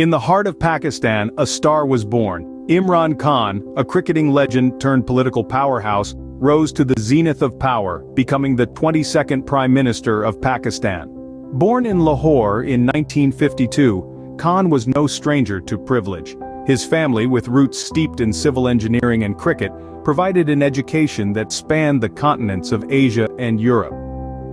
In the heart of Pakistan, a star was born. Imran Khan, a cricketing legend turned political powerhouse, rose to the zenith of power, becoming the 22nd Prime Minister of Pakistan. Born in Lahore in 1952, Khan was no stranger to privilege. His family, with roots steeped in civil engineering and cricket, provided an education that spanned the continents of Asia and Europe.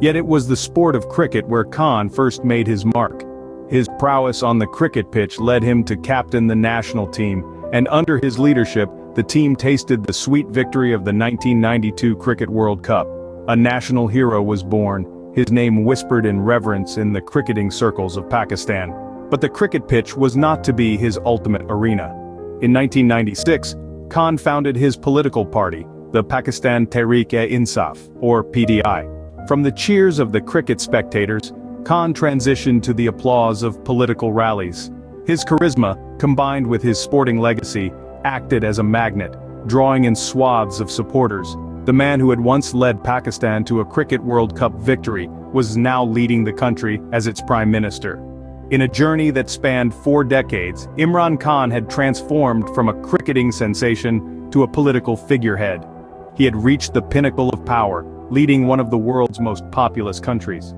Yet it was the sport of cricket where Khan first made his mark. His prowess on the cricket pitch led him to captain the national team, and under his leadership, the team tasted the sweet victory of the 1992 Cricket World Cup. A national hero was born, his name whispered in reverence in the cricketing circles of Pakistan. But the cricket pitch was not to be his ultimate arena. In 1996, Khan founded his political party, the Pakistan Tehreek-e-Insaf, or PTI. From the cheers of the cricket spectators, Khan transitioned to the applause of political rallies. His charisma, combined with his sporting legacy, acted as a magnet, drawing in swaths of supporters. The man who had once led Pakistan to a Cricket World Cup victory was now leading the country as its prime minister. In a journey that spanned 4 decades, Imran Khan had transformed from a cricketing sensation to a political figurehead. He had reached the pinnacle of power, leading one of the world's most populous countries.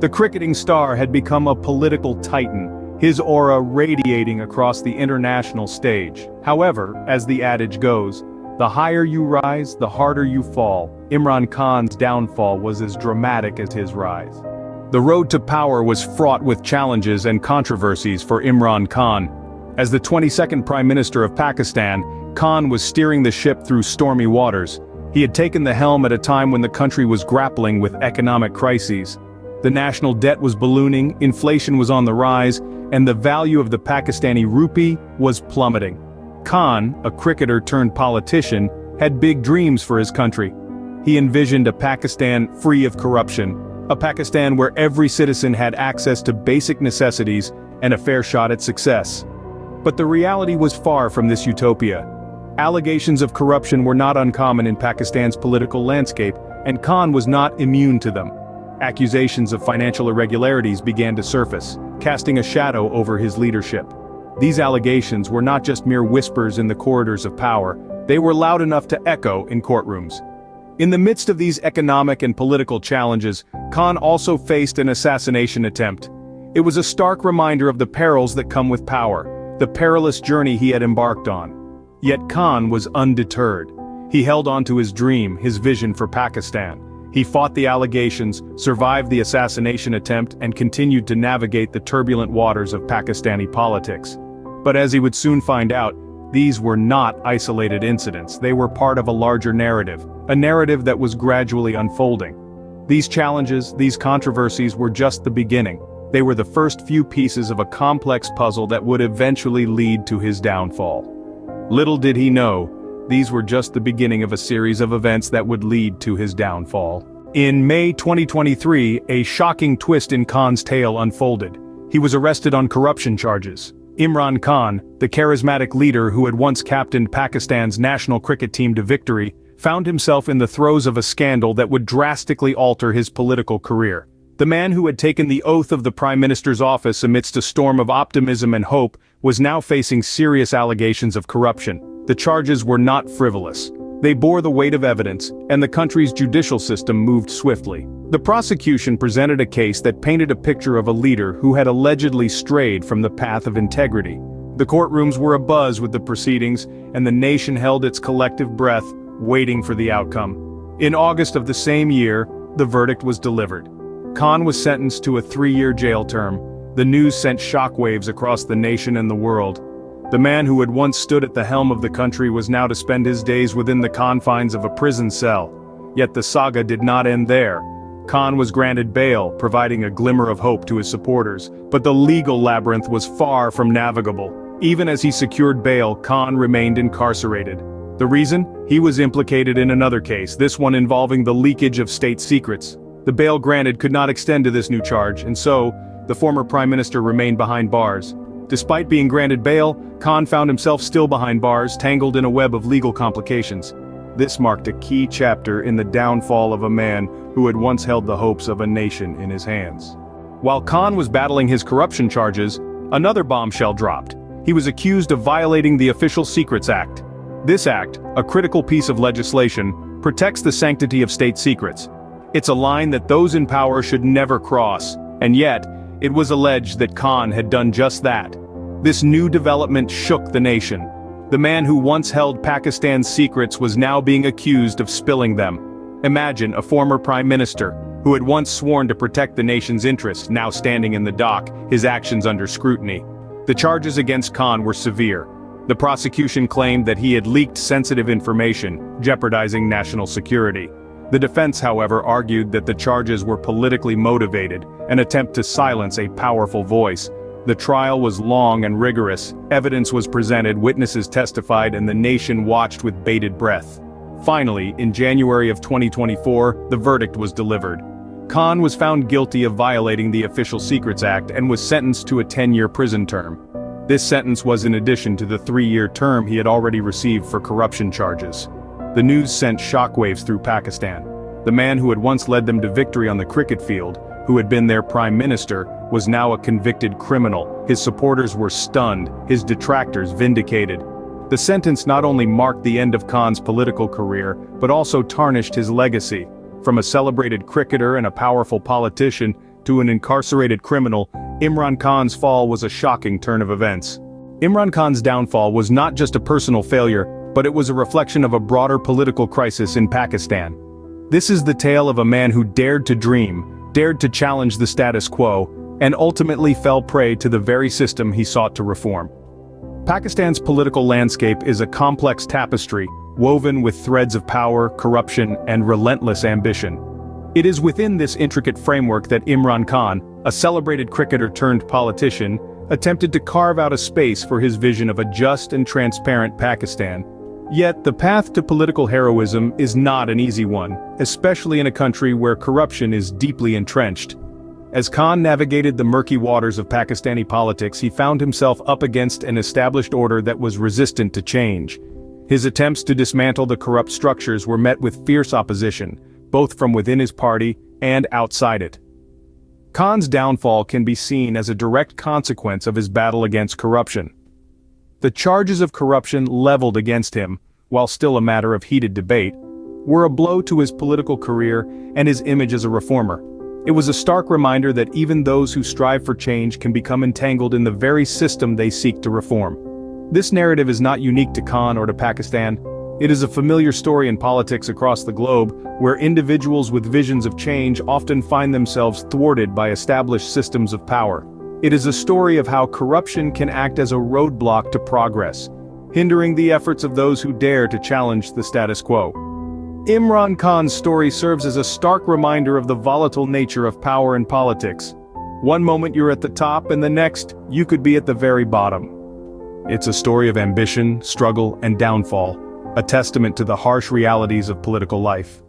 The cricketing star had become a political titan, his aura radiating across the international stage. However, as the adage goes, the higher you rise, the harder you fall. Imran Khan's downfall was as dramatic as his rise. The road to power was fraught with challenges and controversies for Imran Khan. As the 22nd Prime Minister of Pakistan, Khan was steering the ship through stormy waters. He had taken the helm at a time when the country was grappling with economic crises. The national debt was ballooning, inflation was on the rise, and the value of the Pakistani rupee was plummeting. Khan, a cricketer turned politician, had big dreams for his country. He envisioned a Pakistan free of corruption, a Pakistan where every citizen had access to basic necessities and a fair shot at success. But the reality was far from this utopia. Allegations of corruption were not uncommon in Pakistan's political landscape, and Khan was not immune to them. Accusations of financial irregularities began to surface, casting a shadow over his leadership. These allegations were not just mere whispers in the corridors of power, they were loud enough to echo in courtrooms. In the midst of these economic and political challenges, Khan also faced an assassination attempt. It was a stark reminder of the perils that come with power, the perilous journey he had embarked on. Yet Khan was undeterred. He held on to his dream, his vision for Pakistan. He fought the allegations, survived the assassination attempt, and continued to navigate the turbulent waters of Pakistani politics. But as he would soon find out, these were not isolated incidents. They were part of a larger narrative, a narrative that was gradually unfolding. These challenges, these controversies were just the beginning. They were the first few pieces of a complex puzzle that would eventually lead to his downfall. Little did he know, these were just the beginning of a series of events that would lead to his downfall. In May 2023, a shocking twist in Khan's tale unfolded. He was arrested on corruption charges. Imran Khan, the charismatic leader who had once captained Pakistan's national cricket team to victory, found himself in the throes of a scandal that would drastically alter his political career. The man who had taken the oath of the Prime Minister's office amidst a storm of optimism and hope was now facing serious allegations of corruption. The charges were not frivolous. They bore the weight of evidence, and the country's judicial system moved swiftly. The prosecution presented a case that painted a picture of a leader who had allegedly strayed from the path of integrity. The courtrooms were abuzz with the proceedings, and the nation held its collective breath, waiting for the outcome. In August of the same year, the verdict was delivered. Khan was sentenced to a 3-year jail term. The news sent shockwaves across the nation and the world. The man who had once stood at the helm of the country was now to spend his days within the confines of a prison cell. Yet the saga did not end there. Khan was granted bail, providing a glimmer of hope to his supporters, but the legal labyrinth was far from navigable. Even as he secured bail, Khan remained incarcerated. The reason? He was implicated in another case, this one involving the leakage of state secrets. The bail granted could not extend to this new charge, and so, the former prime minister remained behind bars. Despite being granted bail, Khan found himself still behind bars, tangled in a web of legal complications. This marked a key chapter in the downfall of a man who had once held the hopes of a nation in his hands. While Khan was battling his corruption charges, Another bombshell dropped. He was accused of violating the Official Secrets Act. This act, a critical piece of legislation, protects the sanctity of state secrets. It's a line that those in power should never cross, and yet, it was alleged that Khan had done just that. This new development shook the nation. The man who once held Pakistan's secrets was now being accused of spilling them. Imagine a former prime minister, who had once sworn to protect the nation's interests, now standing in the dock, his actions under scrutiny. The charges against Khan were severe. The prosecution claimed that he had leaked sensitive information, jeopardizing national security. The defense, however, argued that the charges were politically motivated, an attempt to silence a powerful voice. The trial was long and rigorous, evidence was presented, witnesses testified, and the nation watched with bated breath. Finally, in January of 2024, the verdict was delivered. Khan was found guilty of violating the Official Secrets Act and was sentenced to a 10-year prison term. This sentence was in addition to the 3-year term he had already received for corruption charges. The news sent shockwaves through Pakistan. The man who had once led them to victory on the cricket field, who had been their prime minister, was now a convicted criminal. His supporters were stunned, his detractors vindicated. The sentence not only marked the end of Khan's political career, but also tarnished his legacy. From a celebrated cricketer and a powerful politician, to an incarcerated criminal, Imran Khan's fall was a shocking turn of events. Imran Khan's downfall was not just a personal failure, but it was a reflection of a broader political crisis in Pakistan. This is the tale of a man who dared to dream, dared to challenge the status quo, and ultimately fell prey to the very system he sought to reform. Pakistan's political landscape is a complex tapestry, woven with threads of power, corruption, and relentless ambition. It is within this intricate framework that Imran Khan, a celebrated cricketer turned politician, attempted to carve out a space for his vision of a just and transparent Pakistan. Yet the path to political heroism is not an easy one, especially in a country where corruption is deeply entrenched. As Khan navigated the murky waters of Pakistani politics, he found himself up against an established order that was resistant to change. His attempts to dismantle the corrupt structures were met with fierce opposition, both from within his party and outside it. Khan's downfall can be seen as a direct consequence of his battle against corruption. The charges of corruption leveled against him, while still a matter of heated debate, were a blow to his political career and his image as a reformer. It was a stark reminder that even those who strive for change can become entangled in the very system they seek to reform. This narrative is not unique to Khan or to Pakistan. It is a familiar story in politics across the globe, where individuals with visions of change often find themselves thwarted by established systems of power. It is a story of how corruption can act as a roadblock to progress, hindering the efforts of those who dare to challenge the status quo. Imran Khan's story serves as a stark reminder of the volatile nature of power in politics. One moment you're at the top, and the next, you could be at the very bottom. It's a story of ambition, struggle, and downfall, a testament to the harsh realities of political life.